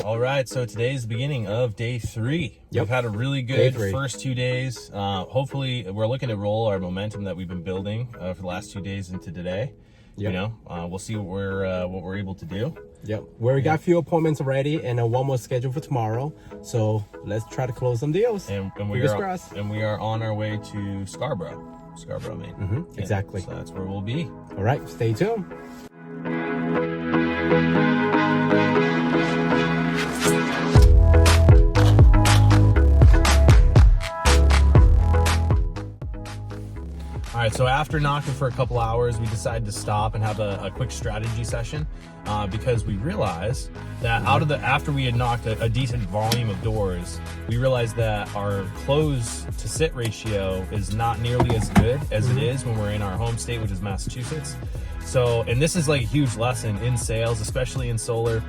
All right, so today's the beginning of day 3. Yep. We've had a really good first 2 days. Hopefully, we're looking to roll our momentum that we've been building for the last 2 days into today. Yep. You know, we'll see what we're able to do. Yep. We got a few appointments already, and one more scheduled for tomorrow. So let's try to close some deals. And we are on our way to Scarborough, Maine. Mm-hmm. Exactly. So that's where we'll be. All right, stay tuned. All right, so after knocking for a couple hours, we decided to stop and have a quick strategy session because we realized that after we had knocked a decent volume of doors, we realized that our close to sit ratio is not nearly as good as it is when we're in our home state, which is Massachusetts. So, and this is like a huge lesson in sales, especially in solar,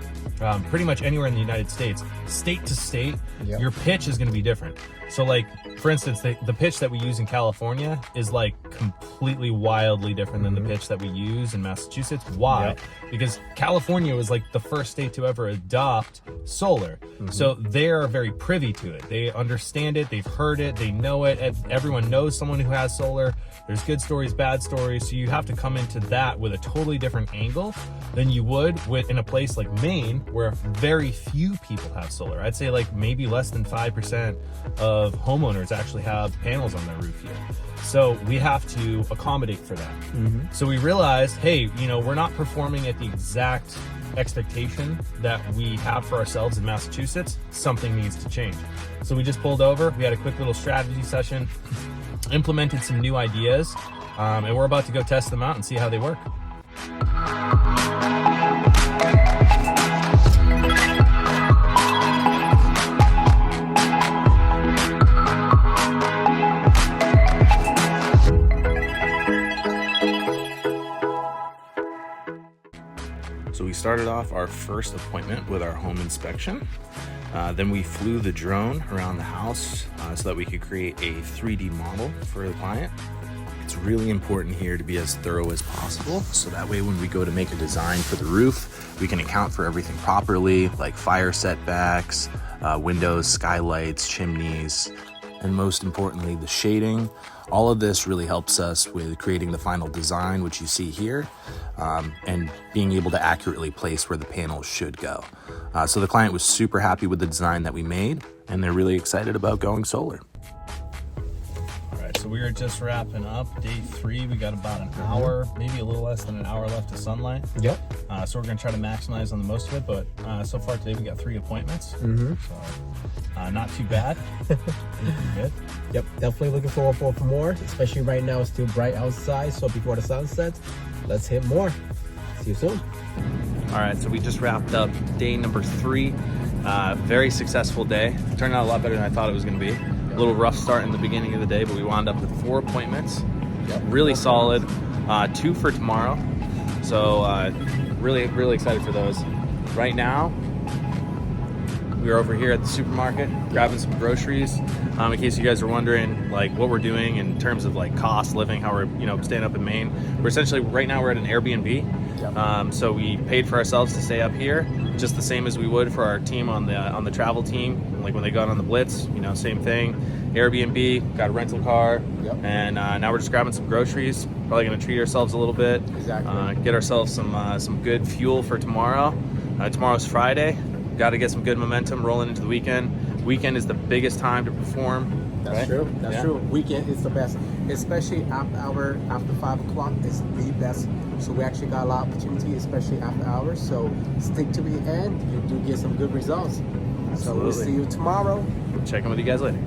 pretty much anywhere in the United States, state to state, your pitch is going to be different. So like, for instance, the pitch that we use in California is like completely wildly different than the pitch that we use in Massachusetts. Why? Because California was like the first state to ever adopt solar. So they are very privy to it. They understand it. They've heard it. They know it. Everyone knows someone who has solar. There's good stories, bad stories. So you have to come into that with a totally different angle than you would in a place like Maine, where very few people have solar. I'd say like maybe less than 5% of homeowners actually have panels on their roof here. So we have to accommodate for that. So we realized, hey, you know, we're not performing at the exact expectation that we have for ourselves in Massachusetts. Something needs to change. So we just pulled over. We had a quick little strategy session, implemented some new ideas, and we're about to go test them out and see how they work. So we started off our first appointment with our home inspection. Then we flew the drone around the house so that we could create a 3D model for the client. It's really important here to be as thorough as possible, so that way when we go to make a design for the roof, we can account for everything properly, like fire setbacks, windows, skylights, chimneys, and most importantly, the shading. All of this really helps us with creating the final design, which you see here, and being able to accurately place where the panels should go. So the client was super happy with the design that we made, and they're really excited about going solar. All right, so we are just wrapping up day 3. We got about an hour, maybe a little less than an hour left of sunlight. Yep. So we're gonna try to maximize on the most of it, but so far today we got 3 appointments. So not too bad. Good. Yep, definitely looking forward for more, especially right now it's still bright outside, so before the sun sets, let's hit more. See you soon. All right, so we just wrapped up day number 3. Very successful day. Turned out a lot better than I thought it was going to be. A little rough start in the beginning of the day, but we wound up with 4 appointments. Really solid. 2 for tomorrow. So really excited for those. Right now, we're over here at the supermarket grabbing some groceries. In case you guys are wondering like what we're doing in terms of like cost living, how we're staying up in Maine. We're essentially right now we're at an Airbnb. So we paid for ourselves to stay up here, just the same as we would for our team on the travel team. Like when they got on the Blitz, same thing. Airbnb, got a rental car, and now we're just grabbing some groceries. Probably gonna treat ourselves a little bit. Get ourselves some good fuel for tomorrow. Tomorrow's Friday. Got to get some good momentum rolling into the weekend. Weekend is the biggest time to perform. That's true. That's true. Weekend is the best, especially after 5 o'clock is the best. So we actually got a lot of opportunity, especially after hours. So stick to the end. You do get some good results. Absolutely. So we'll see you tomorrow. Check in with you guys later.